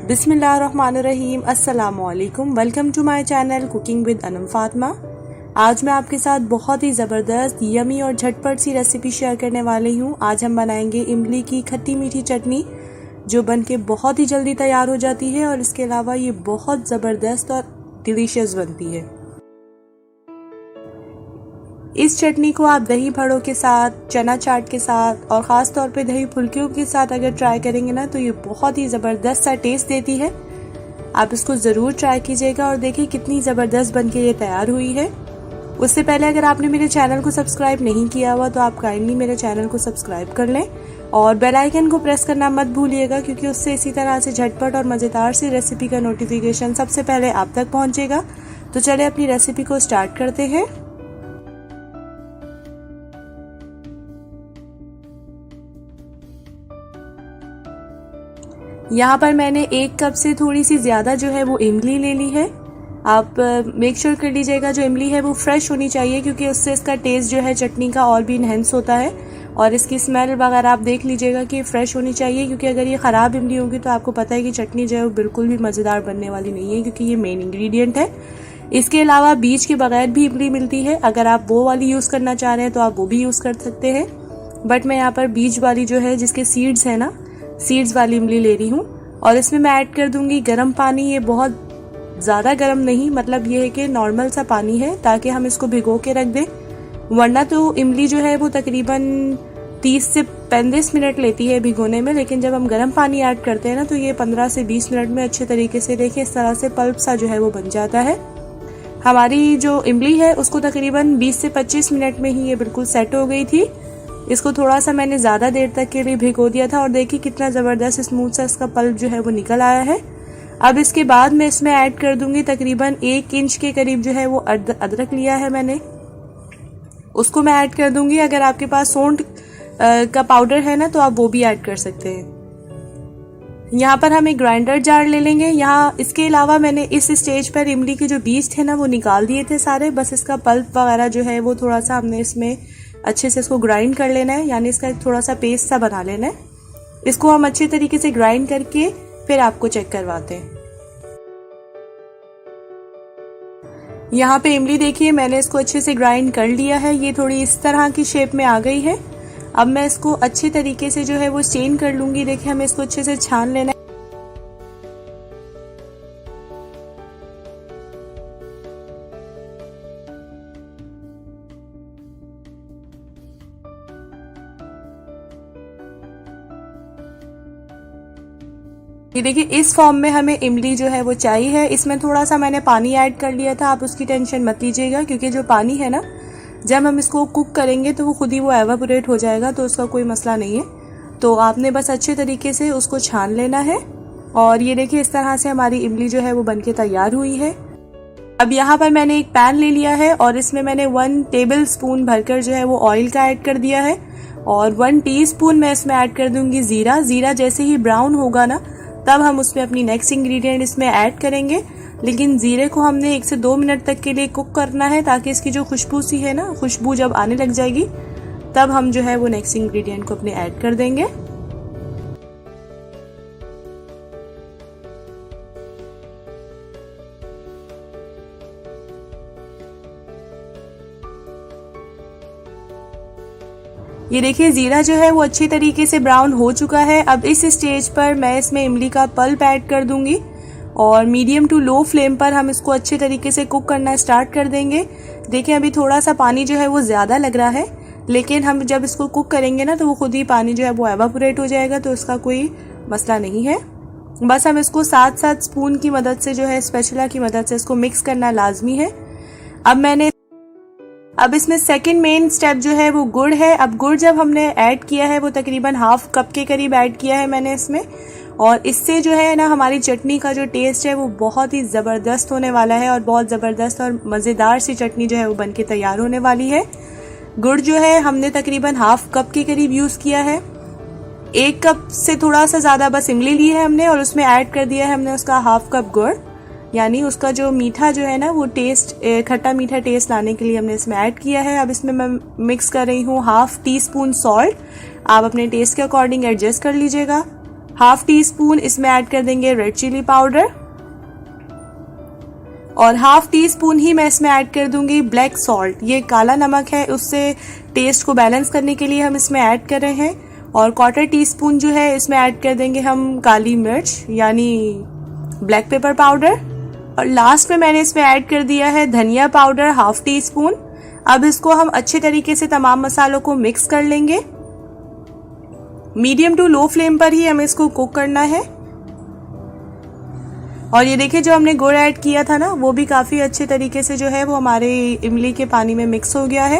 बिस्मिल्लाहिर्रहमानिर्रहीम। अस्सलामुअलैकुम। Welcome to my channel cooking with Anam Fatima. आज मैं आपके साथ बहुत ही ज़बरदस्त यमी और झटपट सी रेसिपी शेयर करने वाली हूँ। आज हम बनाएंगे इमली की खट्टी मीठी चटनी, जो बनके बहुत ही जल्दी तैयार हो जाती है और इसके अलावा ये बहुत ज़बरदस्त और डिलीशियस बनती है। इस चटनी को आप दही भड़ों के साथ, चना चाट के साथ और ख़ास तौर पे दही फुल्कियों के साथ अगर ट्राई करेंगे ना तो ये बहुत ही ज़बरदस्त सा टेस्ट देती है। आप इसको ज़रूर ट्राई कीजिएगा और देखिए कितनी ज़बरदस्त बनके ये तैयार हुई है। उससे पहले अगर आपने मेरे चैनल को सब्सक्राइब नहीं किया हुआ तो आप काइंडली मेरे चैनल को सब्सक्राइब कर लें और बेल आइकन को प्रेस करना मत भूलिएगा, क्योंकि उससे इसी तरह से झटपट और मज़ेदार सी रेसिपी का नोटिफिकेशन सबसे पहले आप तक पहुँचेगा। तो चलिए अपनी रेसिपी को स्टार्ट करते हैं। यहाँ पर मैंने 1 कप से थोड़ी सी ज़्यादा जो है वो इमली ले ली है। आप मेक श्योर कर लीजिएगा जो इमली है वो फ्रेश होनी चाहिए, क्योंकि उससे इसका टेस्ट जो है चटनी का और भी इनहेंस होता है। और इसकी स्मेल वगैरह आप देख लीजिएगा कि फ्रेश होनी चाहिए, क्योंकि अगर ये ख़राब इमली होगी तो आपको पता है कि चटनी जो है वो बिल्कुल भी मज़ेदार बनने वाली नहीं है, क्योंकि ये मेन इंग्रेडिएंट है। इसके अलावा बीज के बगैर भी इमली मिलती है, अगर आप वो वाली यूज़ करना चाह रहे हैं तो आप वो भी यूज़ कर सकते हैं। बट मैं यहाँ पर बीज वाली जो है, जिसके सीड्स है ना, सीड्स वाली इमली ले रही हूँ। और इसमें मैं ऐड कर दूंगी गर्म पानी। ये बहुत ज़्यादा गर्म नहीं, मतलब ये है कि नॉर्मल सा पानी है, ताकि हम इसको भिगो के रख दें। वरना तो इमली जो है वो तकरीबन 30 से 35 मिनट लेती है भिगोने में, लेकिन जब हम गर्म पानी ऐड करते हैं ना तो ये 15 से 20 मिनट में अच्छे तरीके से, देखिए इस तरह से पल्प सा जो है वो बन जाता है। हमारी जो इमली है उसको तकरीबन 20 से 25 मिनट में ही ये बिल्कुल सेट हो गई थी। इसको थोड़ा सा मैंने ज़्यादा देर तक के लिए भिगो दिया था और देखिए कितना ज़बरदस्त स्मूथ सा इसका पल्प जो है वो निकल आया है। अब इसके बाद मैं इसमें ऐड कर दूंगी तकरीबन 1 इंच के करीब जो है वो अदरक लिया है मैंने, उसको मैं ऐड कर दूंगी। अगर आपके पास सौंठ का पाउडर है ना तो आप वो भी ऐड कर सकते हैं। यहाँ पर हम एक ग्राइंडर जार ले लेंगे। यहाँ इसके अलावा मैंने इस स्टेज पर इमली के जो बीज थे ना वो निकाल दिए थे सारे, बस इसका पल्प वगैरह जो है वो थोड़ा सा हमने इसमें अच्छे से इसको ग्राइंड कर लेना है, यानी इसका थोड़ा सा पेस्ट सा बना लेना है। इसको हम अच्छे तरीके से ग्राइंड करके फिर आपको चेक करवाते हैं। यहाँ पे इमली देखिए मैंने इसको अच्छे से ग्राइंड कर लिया है, ये थोड़ी इस तरह की शेप में आ गई है। अब मैं इसको अच्छे तरीके से जो है वो स्टेन कर लूंगी। देखिए हमें इसको अच्छे से छान लेना है। ये देखिए इस फॉर्म में हमें इमली जो है वो चाहिए है। इसमें थोड़ा सा मैंने पानी ऐड कर लिया था, आप उसकी टेंशन मत लीजिएगा, क्योंकि जो पानी है ना जब हम इसको कुक करेंगे तो वो खुद ही वो एवापोरेट हो जाएगा, तो उसका कोई मसला नहीं है। तो आपने बस अच्छे तरीके से उसको छान लेना है। और ये देखिए इस तरह से हमारी इमली जो है वो बनके तैयार हुई है। अब यहाँ पर मैंने एक पैन ले लिया है और इसमें मैंने 1 टेबल स्पून भरकर जो है वो ऑयल का ऐड कर दिया है और 1 टीस्पून मैं इसमें ऐड कर दूंगी जीरा। जीरा जैसे ही ब्राउन होगा ना तब हम उसमें अपनी नेक्स्ट इंग्रेडिएंट इसमें ऐड करेंगे, लेकिन जीरे को हमने 1 से 2 मिनट तक के लिए कुक करना है, ताकि इसकी जो खुशबू सी है ना, खुशबू जब आने लग जाएगी तब हम जो है वो नेक्स्ट इंग्रेडिएंट को अपने ऐड कर देंगे। ये देखिए जीरा जो है वो अच्छी तरीके से ब्राउन हो चुका है। अब इस स्टेज पर मैं इसमें इमली का पल्प ऐड कर दूंगी और मीडियम टू लो फ्लेम पर हम इसको अच्छे तरीके से कुक करना स्टार्ट कर देंगे। देखिए अभी थोड़ा सा पानी जो है वो ज़्यादा लग रहा है, लेकिन हम जब इसको कुक करेंगे ना तो वो खुद ही पानी जो है वो एवापोरेट हो जाएगा, तो इसका कोई मसला नहीं है। बस हम इसको 7-7 स्पून की मदद से जो है, स्पैचुला की मदद से इसको मिक्स करना लाजमी है। अब इसमें सेकंड मेन स्टेप जो है वो गुड़ है। अब गुड़ जब हमने ऐड किया है वो तकरीबन ½ कप के करीब ऐड किया है मैंने इसमें, और इससे जो है ना हमारी चटनी का जो टेस्ट है वो बहुत ही ज़बरदस्त होने वाला है और बहुत ज़बरदस्त और मज़ेदार सी चटनी जो है वो बनके तैयार होने वाली है। गुड़ जो है हमने तकरीबन ½ कप के करीब यूज़ किया है। 1 कप से थोड़ा सा ज़्यादा बस इमली ली है हमने और उसमें ऐड कर दिया है हमने उसका ½ कप गुड़, यानी उसका जो मीठा जो है ना वो टेस्ट, खट्टा मीठा टेस्ट लाने के लिए हमने इसमें ऐड किया है। अब इसमें मैं मिक्स कर रही हूँ ½ टीस्पून सॉल्ट। आप अपने टेस्ट के अकॉर्डिंग एडजस्ट कर लीजिएगा। हाफ टी स्पून इसमें ऐड कर देंगे रेड चिली पाउडर, और हाफ टी स्पून ही मैं इसमें ऐड कर दूंगी ब्लैक सॉल्ट। ये काला नमक है, उससे टेस्ट को बैलेंस करने के लिए हम इसमें ऐड कर रहे हैं। और क्वार्टर टी स्पून जो है इसमें ऐड कर देंगे हम काली मिर्च यानी ब्लैक पेपर पाउडर। और लास्ट में मैंने इसमें ऐड कर दिया है धनिया पाउडर हाफ टी स्पून। अब इसको हम अच्छे तरीके से तमाम मसालों को मिक्स कर लेंगे। मीडियम टू लो फ्लेम पर ही हमें इसको कुक करना है। और ये देखिए जो हमने गुड़ ऐड किया था ना, वो भी काफी अच्छे तरीके से जो है वो हमारे इमली के पानी में मिक्स हो गया है।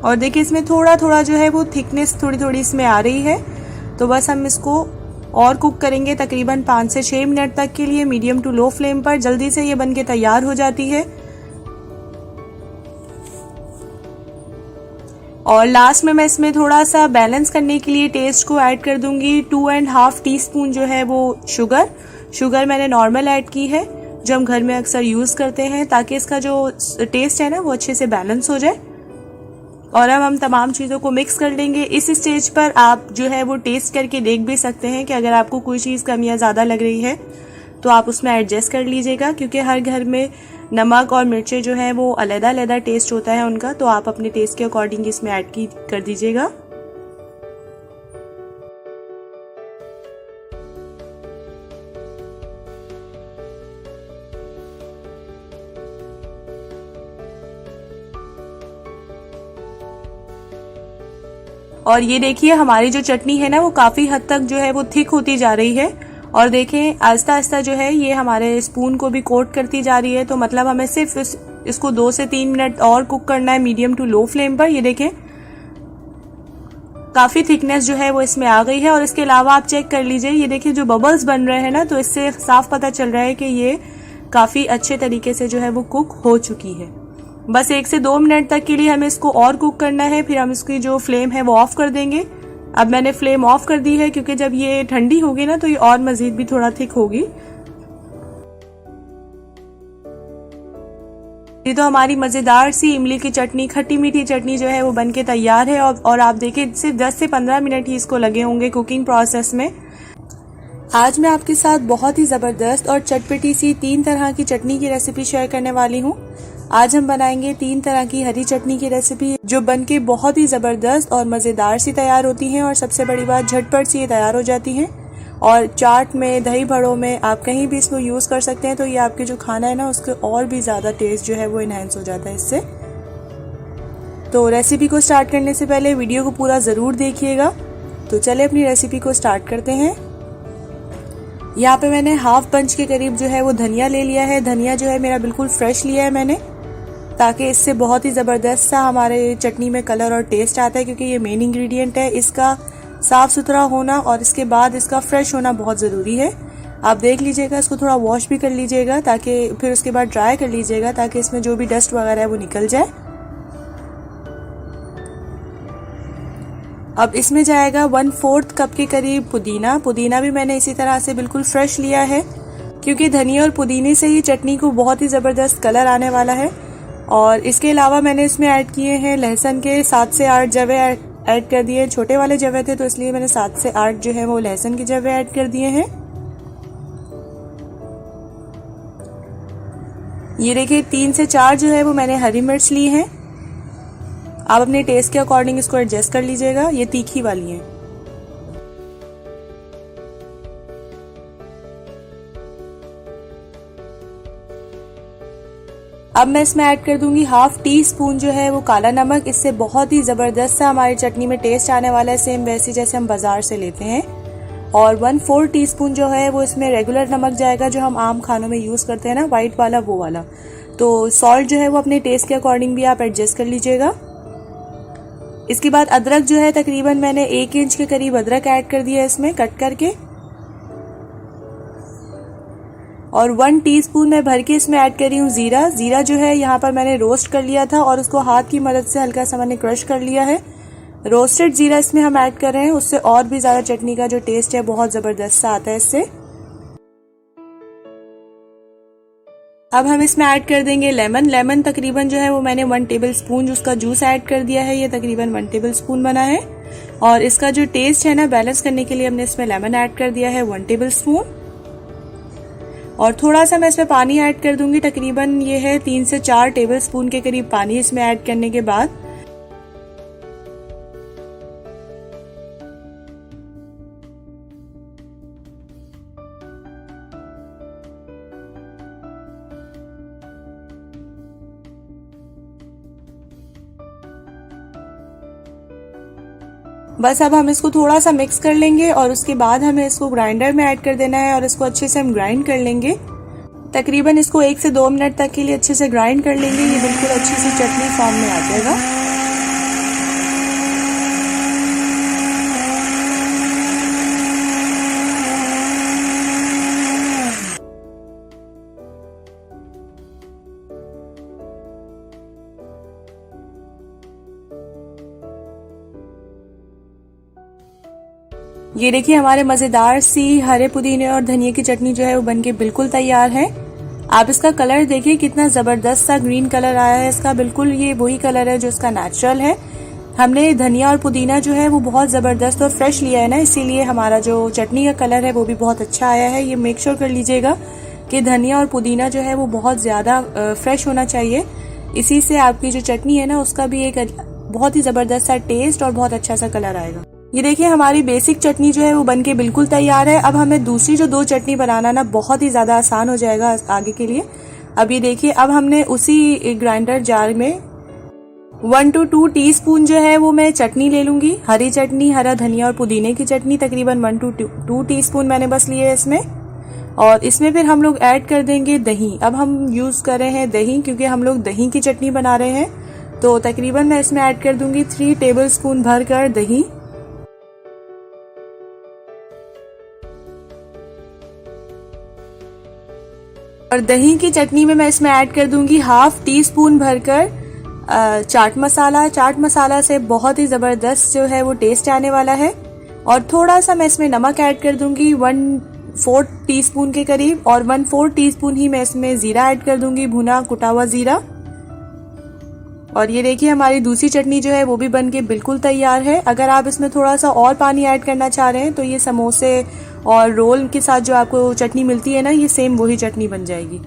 और देखिए इसमें थोड़ा थोड़ा जो है वो थिकनेस थोड़ी थोड़ी इसमें आ रही है। तो बस हम इसको और कुक करेंगे तकरीबन 5 से 6 मिनट तक के लिए मीडियम टू लो फ्लेम पर। जल्दी से ये बनके तैयार हो जाती है। और लास्ट में मैं इसमें थोड़ा सा बैलेंस करने के लिए टेस्ट को ऐड कर दूंगी 2.5 टीस्पून जो है वो शुगर मैंने नॉर्मल ऐड की है, जो हम घर में अक्सर यूज करते हैं, ताकि इसका जो टेस्ट है ना वो अच्छे से बैलेंस हो जाए। और अब हम तमाम चीज़ों को मिक्स कर लेंगे। इस स्टेज पर आप जो है वो टेस्ट करके देख भी सकते हैं कि अगर आपको कोई चीज़ कम या ज़्यादा लग रही है तो आप उसमें एडजस्ट कर लीजिएगा, क्योंकि हर घर में नमक और मिर्चें जो है वो अलग-अलग टेस्ट होता है उनका, तो आप अपने टेस्ट के अकॉर्डिंग इसमें ऐड कर दीजिएगा। और ये देखिए हमारी जो चटनी है ना वो काफी हद तक जो है वो थिक होती जा रही है। और देखें आहिस्ता आहिस्ता जो है ये हमारे स्पून को भी कोट करती जा रही है। तो मतलब हमें सिर्फ इसको 2 से 3 मिनट और कुक करना है मीडियम टू लो फ्लेम पर। ये देखें काफी थिकनेस जो है वो इसमें आ गई है। और इसके अलावा आप चेक कर लीजिए, ये देखिए जो बबल्स बन रहे हैं ना, तो इससे साफ पता चल रहा है कि ये काफी अच्छे तरीके से जो है वो कुक हो चुकी है। बस 1 से 2 मिनट तक के लिए हमें इसको और कुक करना है, फिर हम इसकी जो फ्लेम है वो ऑफ कर देंगे। अब मैंने फ्लेम ऑफ कर दी है, क्योंकि जब ये ठंडी होगी ना तो ये और मजीद भी थोड़ा थिक होगी। ये तो हमारी मजेदार सी इमली की चटनी, खट्टी मीठी चटनी जो है वो बनके तैयार है। और आप देखिए सिर्फ 10 से 15 मिनट ही इसको लगे होंगे कुकिंग प्रोसेस में। आज मैं आपके साथ बहुत ही जबरदस्त और चटपटी सी 3 तरह की चटनी की रेसिपी शेयर करने वाली हूँ। आज हम बनाएंगे 3 तरह की हरी चटनी की रेसिपी, जो बनके बहुत ही जबरदस्त और मजेदार सी तैयार होती हैं। और सबसे बड़ी बात, झटपट सी तैयार हो जाती हैं। और चाट में, दही बड़ों में, आप कहीं भी इसको यूज कर सकते हैं। तो ये आपके जो खाना है ना उसके और भी ज्यादा टेस्ट जो है वो इनहेंस हो जाता है इससे। तो रेसिपी को स्टार्ट करने से पहले वीडियो को पूरा जरूर देखिएगा। तो चले अपनी रेसिपी को स्टार्ट करते हैं। यहाँ पे मैंने हाफ पंच के करीब जो है वो धनिया ले लिया है। धनिया जो है मेरा बिल्कुल फ्रेश लिया है मैंने, ताकि इससे बहुत ही ज़बरदस्त सा हमारे चटनी में कलर और टेस्ट आता है, क्योंकि ये मेन इंग्रेडिएंट है। इसका साफ़ सुथरा होना और इसके बाद इसका फ्रेश होना बहुत ज़रूरी है। आप देख लीजिएगा, इसको थोड़ा वॉश भी कर लीजिएगा, ताकि फिर उसके बाद ड्राई कर लीजिएगा, ताकि इसमें जो भी डस्ट वगैरह है वो निकल जाए। अब इसमें जाएगा 1/4 कप के करीब पुदीना। पुदीना भी मैंने इसी तरह से बिल्कुल फ्रेश लिया है, क्योंकि धनिया और पुदीने से ही चटनी को बहुत ही ज़बरदस्त कलर आने वाला है। और इसके अलावा मैंने इसमें ऐड किए हैं लहसुन के 7 से 8 जवे ऐड कर दिए। छोटे वाले जवे थे तो इसलिए मैंने 7 से 8 जो है वो लहसुन के जवे ऐड कर दिए हैं। ये देखिए 3 से 4 जो है वो मैंने हरी मिर्च ली है। आप अपने टेस्ट के अकॉर्डिंग इसको एडजस्ट कर लीजिएगा, ये तीखी वाली है। अब मैं इसमें ऐड कर दूंगी हाफ टी स्पून जो है वो काला नमक। इससे बहुत ही जबरदस्त सा हमारी चटनी में टेस्ट आने वाला है, सेम वैसी जैसे हम बाजार से लेते हैं। और 1/4 टीस्पून जो है वो इसमें रेगुलर नमक जाएगा, जो हम आम खानों में यूज करते हैं ना, व्हाइट वाला, वो वाला। तो सॉल्ट जो है वो अपने टेस्ट के अकॉर्डिंग भी आप एडजस्ट कर लीजिएगा। इसके बाद अदरक जो है तकरीबन मैंने 1 इंच के करीब अदरक ऐड कर दिया है इसमें कट करके। और 1 टीस्पून मैं भर के इसमें ऐड कर रही हूँ जीरा। जीरा जो है यहाँ पर मैंने रोस्ट कर लिया था और उसको हाथ की मदद से हल्का सा मैंने क्रश कर लिया है। रोस्टेड जीरा इसमें हम ऐड कर रहे हैं, उससे और भी ज्यादा चटनी का जो टेस्ट है बहुत जबरदस्त सा आता है इससे। अब हम इसमें ऐड कर देंगे लेमन तकरीबन जो है वो मैंने 1 टेबल स्पून उसका जूस ऐड कर दिया है। ये तकरीबन 1 टेबल स्पून बना है। और इसका जो टेस्ट है ना बैलेंस करने के लिए हमने इसमें लेमन ऐड कर दिया है 1 टेबल स्पून। और थोड़ा सा मैं इसमें पानी ऐड कर दूंगी, तकरीबन ये है 3 से 4 टेबल स्पून के करीब पानी इसमें ऐड करने के बाद बस अब हम इसको थोड़ा सा मिक्स कर लेंगे और उसके बाद हमें इसको ग्राइंडर में ऐड कर देना है और इसको अच्छे से हम ग्राइंड कर लेंगे। तकरीबन इसको 1 से 2 मिनट तक के लिए अच्छे से ग्राइंड कर लेंगे। ये बिल्कुल अच्छी सी चटनी फॉर्म में आ जाएगा। ये देखिए हमारे मजेदार सी हरे पुदीने और धनिया की चटनी जो है वो बनके बिल्कुल तैयार है। आप इसका कलर देखिए कितना जबरदस्त सा ग्रीन कलर आया है इसका, बिल्कुल ये वही कलर है जो इसका नेचुरल है। हमने धनिया और पुदीना जो है वो बहुत जबरदस्त और फ्रेश लिया है ना, इसीलिए हमारा जो चटनी का कलर है वो भी बहुत अच्छा आया है। ये मेक श्योर कर लीजिएगा कि धनिया और पुदीना जो है वो बहुत ज्यादा फ्रेश होना चाहिए, इसी से आपकी जो चटनी है ना उसका भी एक बहुत ही जबरदस्त सा टेस्ट और बहुत अच्छा सा कलर आएगा। ये देखिए हमारी बेसिक चटनी जो है वो बनके बिल्कुल तैयार है। अब हमें दूसरी जो 2 चटनी बनाना ना बहुत ही ज्यादा आसान हो जाएगा आगे के लिए। अब ये देखिए अब हमने उसी ग्राइंडर जार में 1 to 2 टीस्पून जो है वो मैं चटनी ले लूंगी, हरी चटनी, हरा धनिया और पुदीने की चटनी। तकरीबन 1 to 2 टीस्पून मैंने बस लिए है इसमें। और इसमें फिर हम लोग ऐड कर देंगे दही। अब हम यूज कर रहे हैं दही क्योंकि हम लोग दही की चटनी बना रहे हैं, तो तकरीबन मैं इसमें ऐड कर दूंगी 3 टेबल स्पून भर कर दही। और दही की चटनी में मैं इसमें ऐड कर दूंगी 1/2 टीस्पून भरकर चाट मसाला। चाट मसाला से बहुत ही जबरदस्त जो है वो टेस्ट आने वाला है। और थोड़ा सा मैं इसमें नमक ऐड कर दूंगी 1/4 टीस्पून के करीब, और 1/4 टीस्पून ही मैं इसमें जीरा ऐड कर दूंगी, भुना कुटा हुआ जीरा। और ये देखिए हमारी दूसरी चटनी जो है वो भी बनके बिल्कुल तैयार है। अगर आप इसमें थोड़ा सा और पानी ऐड करना चाह रहे हैं तो ये समोसे और रोल के साथ जो आपको चटनी मिलती है ना, ये सेम वही चटनी बन जाएगी।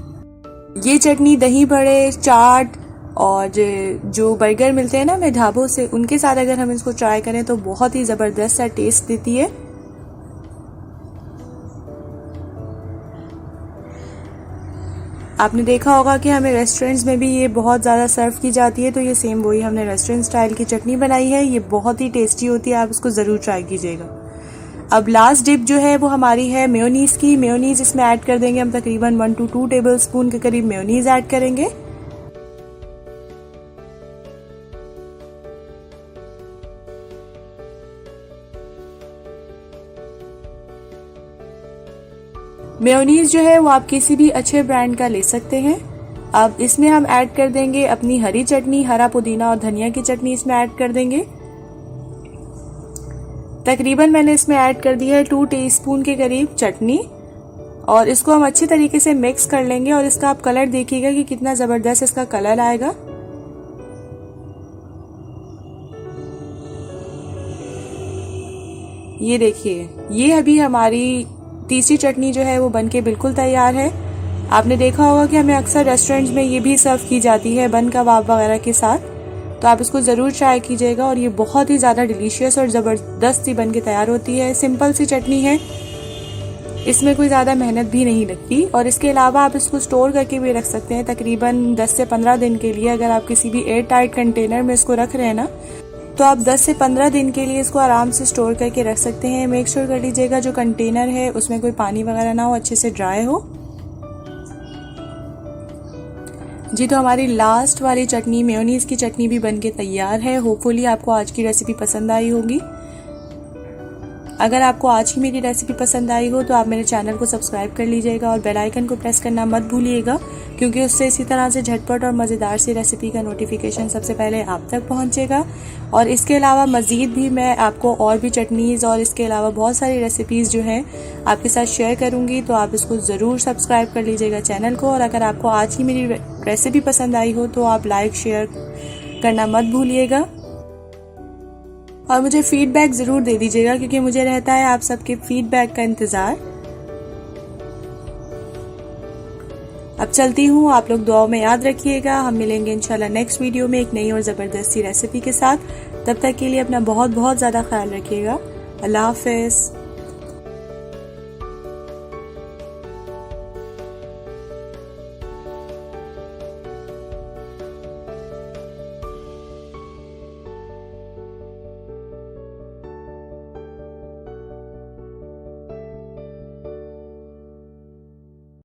ये चटनी दही बड़े, चाट और जो बर्गर मिलते हैं ना हमें ढाबों से, उनके साथ अगर हम इसको ट्राई करें तो बहुत ही जबरदस्त सा टेस्ट देती है। आपने देखा होगा कि हमें रेस्टोरेंट्स में भी ये बहुत ज़्यादा सर्व की जाती है, तो ये सेम वही हमने रेस्टोरेंट स्टाइल की चटनी बनाई है। ये बहुत ही टेस्टी होती है, आप इसको ज़रूर ट्राई कीजिएगा। अब लास्ट डिप जो है वो हमारी है मेयोनीज की। मेयोनीज इसमें ऐड कर देंगे हम, तकरीबन 1 to 2 टेबल स्पून के करीब मेयोनीज ऐड करेंगे। मेयोनीज जो है वो आप किसी भी अच्छे ब्रांड का ले सकते हैं। अब इसमें हम ऐड कर देंगे अपनी हरी चटनी, हरा पुदीना और धनिया की चटनी इसमें ऐड कर देंगे। तकरीबन मैंने इसमें ऐड कर दिया है 2 टीस्पून के करीब चटनी, और इसको हम अच्छी तरीके से मिक्स कर लेंगे। और इसका आप कलर देखिएगा कि कितना जबरदस्त इसका कलर आएगा। ये देखिए ये अभी हमारी तीसरी चटनी जो है वो बनके बिल्कुल तैयार है। आपने देखा होगा कि हमें अक्सर रेस्टोरेंट्स में ये भी सर्व की जाती है बन कबाब वगैरह के साथ, तो आप इसको ज़रूर ट्राई कीजिएगा। और ये बहुत ही ज़्यादा डिलीशियस और ज़बरदस्त सी बन के तैयार होती है। सिंपल सी चटनी है, इसमें कोई ज़्यादा मेहनत भी नहीं लगती। और इसके अलावा आप इसको स्टोर करके भी रख सकते हैं, तकरीबन 10 से 15 दिन के लिए। अगर आप किसी भी एयर टाइट कंटेनर में इसको रख रहे हैं ना, तो आप 10 से 15 दिन के लिए इसको आराम से स्टोर करके रख सकते हैं। मेक श्योर कर लीजिएगा जो कंटेनर है उसमें कोई पानी वगैरह ना हो, अच्छे से ड्राई हो। जी तो हमारी लास्ट वाली चटनी मेयोनीज की चटनी भी बनके तैयार है। होपफुली आपको आज की रेसिपी पसंद आई होगी। अगर आपको आज की मेरी रेसिपी पसंद आई हो तो आप मेरे चैनल को सब्सक्राइब कर लीजिएगा और बेल आइकन को प्रेस करना मत भूलिएगा, क्योंकि उससे इसी तरह से झटपट और मज़ेदार सी रेसिपी का नोटिफिकेशन सबसे पहले आप तक पहुंचेगा। और इसके अलावा मज़ीद भी मैं आपको और भी चटनीज़ और इसके अलावा बहुत सारी रेसिपीज़ जो हैं आपके साथ शेयर करूंगी, तो आप इसको ज़रूर सब्सक्राइब कर लीजिएगा चैनल को। और अगर आपको आज की मेरी रेसिपी पसंद आई हो तो आप लाइक शेयर करना मत भूलिएगा। और मुझे फीडबैक ज़रूर दे दीजिएगा क्योंकि मुझे रहता है आप सबके फीडबैक का इंतज़ार। अब चलती हूँ, आप लोग दुआओं में याद रखिएगा। हम मिलेंगे इंशाल्लाह नेक्स्ट वीडियो में एक नई और ज़बरदस्ती रेसिपी के साथ। तब तक के लिए अपना बहुत बहुत ज़्यादा ख्याल रखिएगा। अल्लाह हाफ़िज़।